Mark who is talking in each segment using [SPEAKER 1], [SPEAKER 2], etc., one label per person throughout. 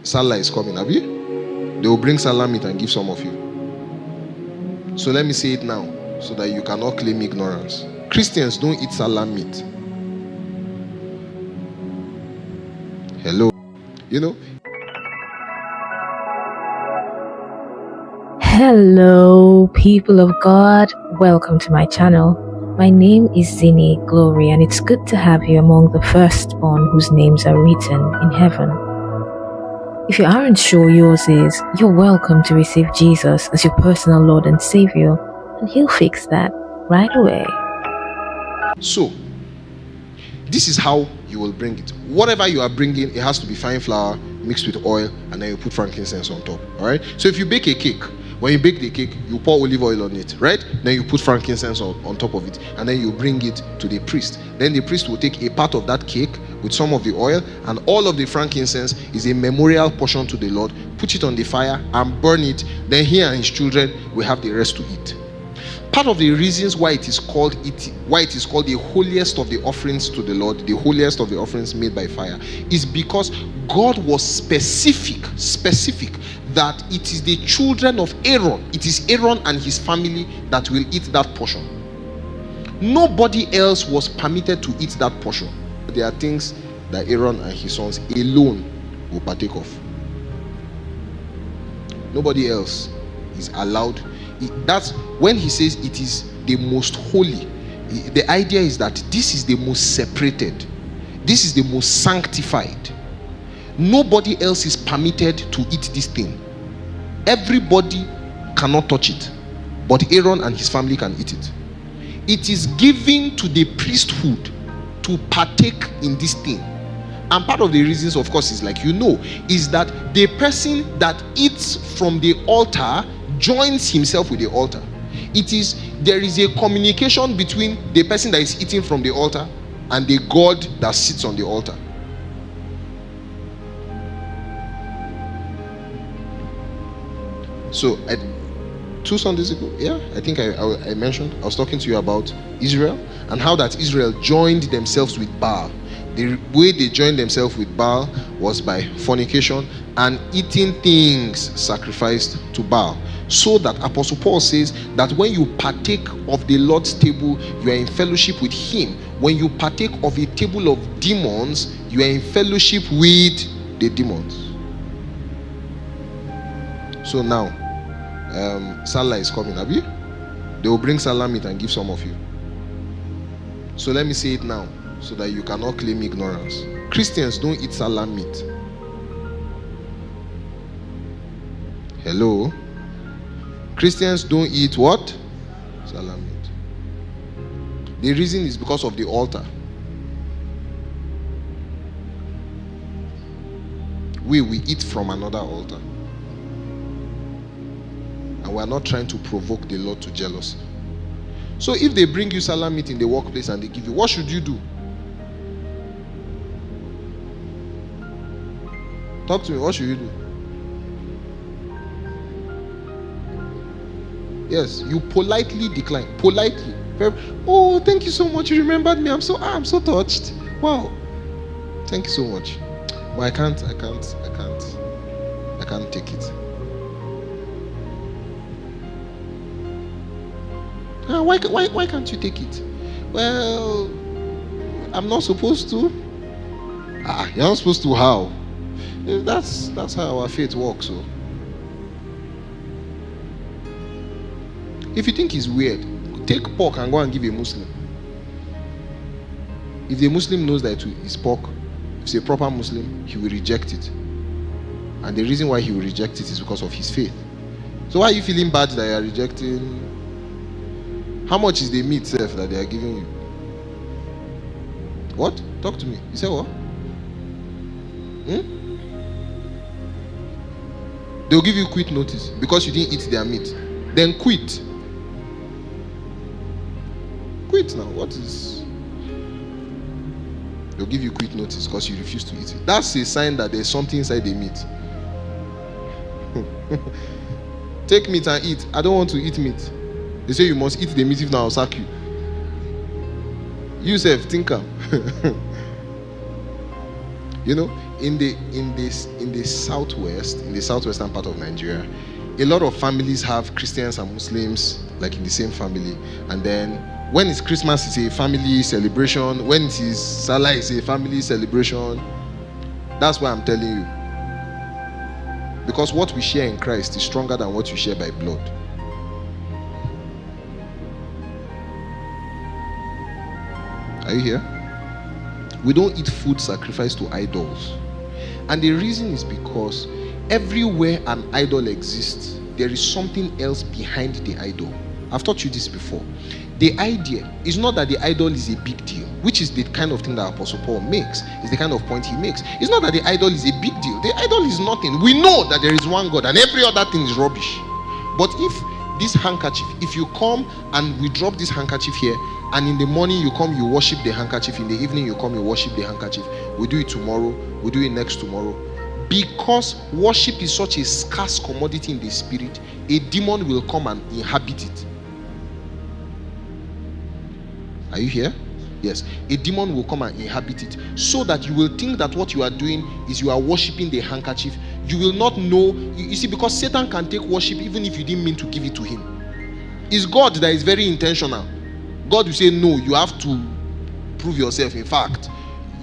[SPEAKER 1] Sallah is coming, have you? They will bring Sallah meat and give some of you. So let me say it now, so that you cannot claim ignorance. Christians don't eat Sallah meat. Hello? You know?
[SPEAKER 2] Hello, people of God. Welcome to my channel. My name is Zini Glory, and it's good to have you among the firstborn whose names are written in heaven. If you aren't sure yours is, you're welcome to receive Jesus as your personal Lord and Savior, and He'll fix that right away.
[SPEAKER 1] So, this is how you will bring it. Whatever you are bringing, it has to be fine flour mixed with oil, and then you put frankincense on top. All right. So if you bake a cake, when you bake the cake, you pour olive oil on it, right? Then you put frankincense on top of it, and then you bring it to the priest. Then the priest will take a part of that cake with some of the oil, and all of the frankincense is a memorial portion to the Lord. Put it on the fire and burn it. Then he and his children will have the rest to eat. Part of the reasons why it is called the holiest of the offerings to the Lord, the holiest of the offerings made by fire, is because God was specific that it is the children of Aaron, it is Aaron and his family that will eat that portion. Nobody else was permitted to eat that portion. There are things that Aaron and his sons alone will partake of. Nobody else is allowed. That's when he says it is the most holy. The idea is that this is the most separated, this is the most sanctified. Nobody else is permitted to eat this thing. Everybody cannot touch it, but Aaron and his family can eat it. It is given to the priesthood to partake in this thing. And part of the reasons, of course, is is that the person that eats from the altar joins himself with the altar. There is a communication between the person that is eating from the altar and the God that sits on the altar. So 2 Sundays ago, I think I mentioned, I was talking to you about Israel and how that Israel joined themselves with Baal. The way they joined themselves with Baal was by fornication and eating things sacrificed to Baal. So that Apostle Paul says that when you partake of the Lord's table, you are in fellowship with him. When you partake of a table of demons, you are in fellowship with the demons. So now, Sallah is coming, have you? They will bring Sallah meat and give some of you. So let me say it now, so that you cannot claim ignorance. Christians don't eat Sallah meat. Hello? Christians don't eat what? Sallah meat. The reason is because of the altar. We eat from another altar. And we are not trying to provoke the Lord to jealousy. So if they bring you Sallah meat in the workplace and they give you, what should you do? Talk to me, what should you do? Yes, you politely decline. Politely. Oh, thank you so much. You remembered me. I'm so touched. Wow. Thank you so much. But I can't take it. Why can't you take it? Well, I'm not supposed to. You're not supposed to how? That's how our faith works. So if you think it's weird, take pork and go and give a Muslim. If the Muslim knows that it's pork, if it's a proper Muslim, he will reject it. And the reason why he will reject it is because of his faith. So why are you feeling bad that you are rejecting? How much is the meat self that they are giving you? What? Talk to me. You say what? They'll give you quit notice because you didn't eat their meat. Then quit. Quit now. What is? They'll give you quit notice because you refuse to eat it. That's a sign that there's something inside the meat. Take meat and eat. I don't want to eat meat. They say you must eat the meat, if not I'll sack you. You self, think am. in the southwestern part of Nigeria, a lot of families have Christians and Muslims like in the same family, and then when it's Christmas, it's a family celebration. When it is Sallah, it's a family celebration. That's why I'm telling you, because what we share in Christ is stronger than what you share by blood. Are you here? We don't eat food sacrificed to idols. And the reason is because everywhere an idol exists, there is something else behind the idol. I've taught you this before. The idea is not that the idol is a big deal, which is the kind of thing that Apostle Paul makes. It's the kind of point he makes. It's not that the idol is a big deal. The idol is nothing. We know that there is one God and every other thing is rubbish. But if this handkerchief, if you come and we drop this handkerchief here, and in the morning you come, you worship the handkerchief, in the evening you come, you worship the handkerchief, we do it tomorrow, we do it next tomorrow. Because worship is such a scarce commodity in the spirit, a demon will come and inhabit it. Are you here? Yes. A demon will come and inhabit it, so that you will think that what you are doing is you are worshiping the handkerchief. You will not know. You see, because Satan can take worship even if you didn't mean to give it to him. It's God that is very intentional. God will say, no, you have to prove yourself. In fact,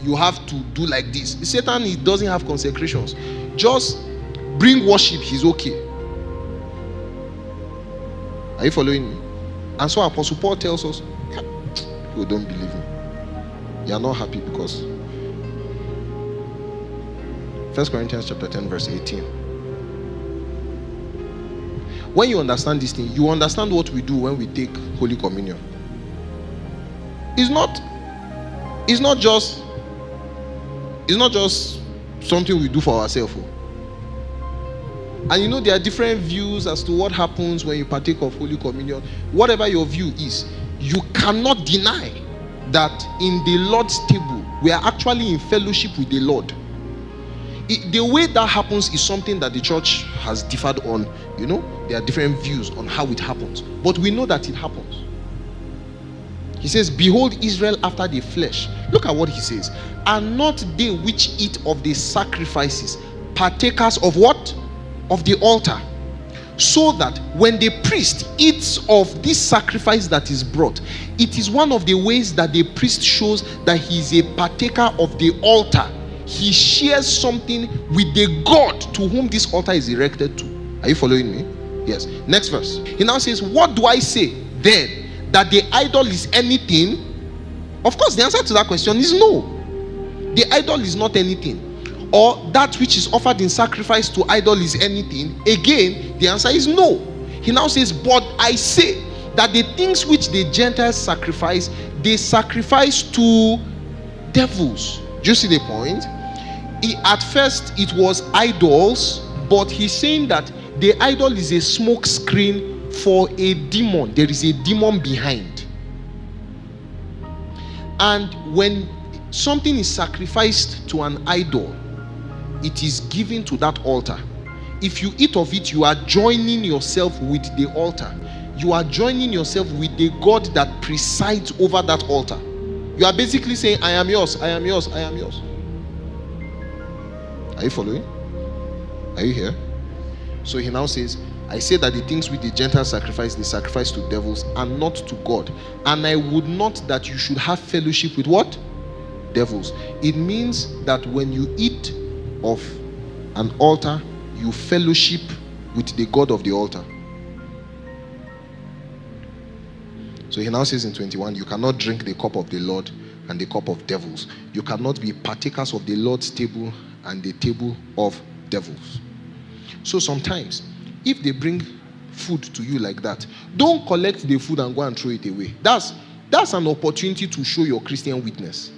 [SPEAKER 1] you have to do like this. Satan, he doesn't have consecrations. Just bring worship, he's okay. Are you following me? And so Apostle Paul tells us, people don't believe me. You are not happy because 1 Corinthians chapter 10 verse 18. When you understand this thing, you understand what we do when we take Holy Communion. It's not just something we do for ourselves. And you know, there are different views as to what happens when you partake of Holy Communion. Whatever your view is, you cannot deny that in the Lord's table, we are actually in fellowship with the Lord. The way that happens is something that the church has differed on. You know, there are different views on how it happens, but we know that it happens. He says, behold Israel after the flesh. Look at what he says. Are not they which eat of the sacrifices partakers of what? Of the altar. So that when the priest eats of this sacrifice that is brought, it is one of the ways that the priest shows that he is a partaker of the altar. He shares something with the God to whom this altar is erected to. Are you following me? Yes. Next verse. He now says, what do I say then? That the idol is anything? Of course, the answer to that question is no. The idol is not anything. Or that which is offered in sacrifice to idol is anything? Again, the answer is no. He now says, but I say that the things which the Gentiles sacrifice, they sacrifice to devils. Do you see the point? At first it was idols, but he's saying that the idol is a smoke screen for a demon. There is a demon behind. And when something is sacrificed to an idol, it is given to that altar. If you eat of it, you are joining yourself with the altar. You are joining yourself with the God that presides over that altar. You are basically saying, I am yours, I am yours, I am yours. Are you following? Are you here? So he now says, I say that the things which the Gentiles sacrifice, they sacrifice to devils and not to God. And I would not that you should have fellowship with what? Devils. It means that when you eat of an altar, you fellowship with the God of the altar. So he now says in 21, you cannot drink the cup of the Lord and the cup of devils. You cannot be partakers of the Lord's table and the table of devils. So sometimes, if they bring food to you like that, don't collect the food and go and throw it away. That's an opportunity to show your Christian witness.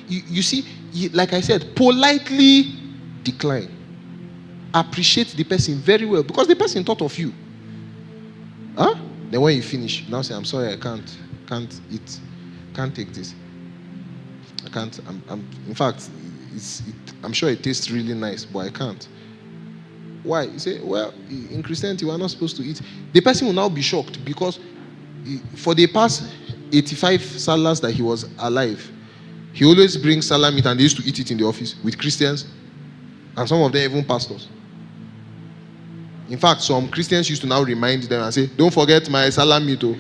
[SPEAKER 1] You see, like I said, politely decline. Appreciate the person very well, because the person thought of you. Then when you finish, now say, I'm sorry, I can't eat, can't take this. I can't. In fact, I'm sure it tastes really nice, but I can't. Why? You say, well, in Christianity, we're not supposed to eat. The person will now be shocked, because for the past 85 Sallahs that he was alive, He always brings Sallah meat, and they used to eat it in the office with Christians, and some of them even pastors. In fact, some Christians used to now remind them and say, don't forget my Sallah meat. Oh.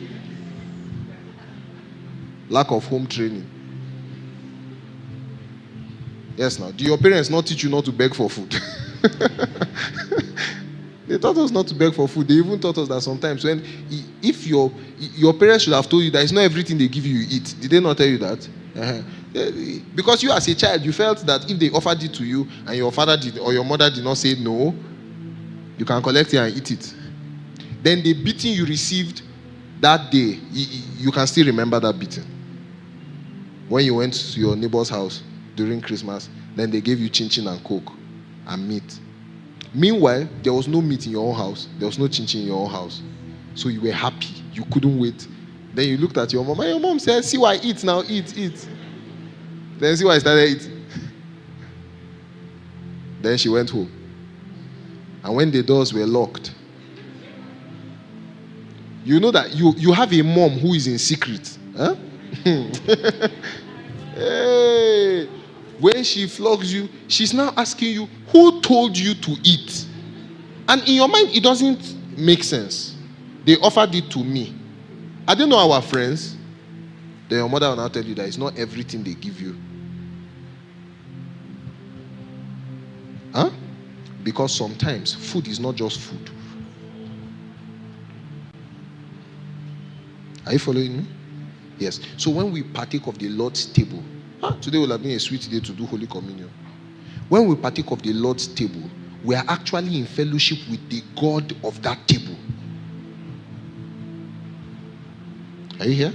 [SPEAKER 1] Lack of home training. Yes, now, do your parents not teach you not to beg for food? They taught us not to beg for food. They even taught us that sometimes if your parents should have told you that it's not everything they give you, you eat. Did they not tell you that? Because you as a child, you felt that if they offered it to you and your father did or your mother did not say no, you can collect it and eat it. Then the beating you received that day, you can still remember that beating. When you went to your neighbor's house during Christmas, then they gave you chin-chin and coke and meat. Meanwhile, there was no meat in your own house. There was no chin-chin in your own house. So you were happy. You couldn't wait. Then you looked at your mom, and your mom said, see why I eat now, eat. Then see why I started eating. Then she went home. And when the doors were locked, you know that you have a mom who is in secret. Huh? Hey, when she flogs you, she's now asking you, who told you to eat? And in your mind, it doesn't make sense. They offered it to me. I don't know our friends. Then your mother will now tell you that it's not everything they give you. Huh? Because sometimes food is not just food. Are you following me? Yes. So when we partake of the Lord's table, today will have been a sweet day to do Holy Communion. When we partake of the Lord's table, we are actually in fellowship with the God of that table. Are you here?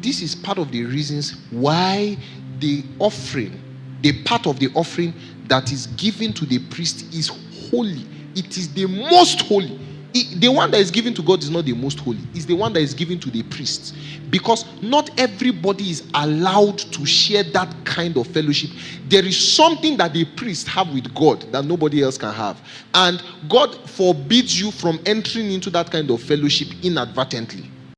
[SPEAKER 1] This is part of the reasons why the offering, the part of the offering that is given to the priest is holy. It is the most holy. The one that is given to God is not the most holy. It's the one that is given to the priest. Because not everybody is allowed to share that kind of fellowship. There is something that the priest have with God that nobody else can have. And God forbids you from entering into that kind of fellowship inadvertently.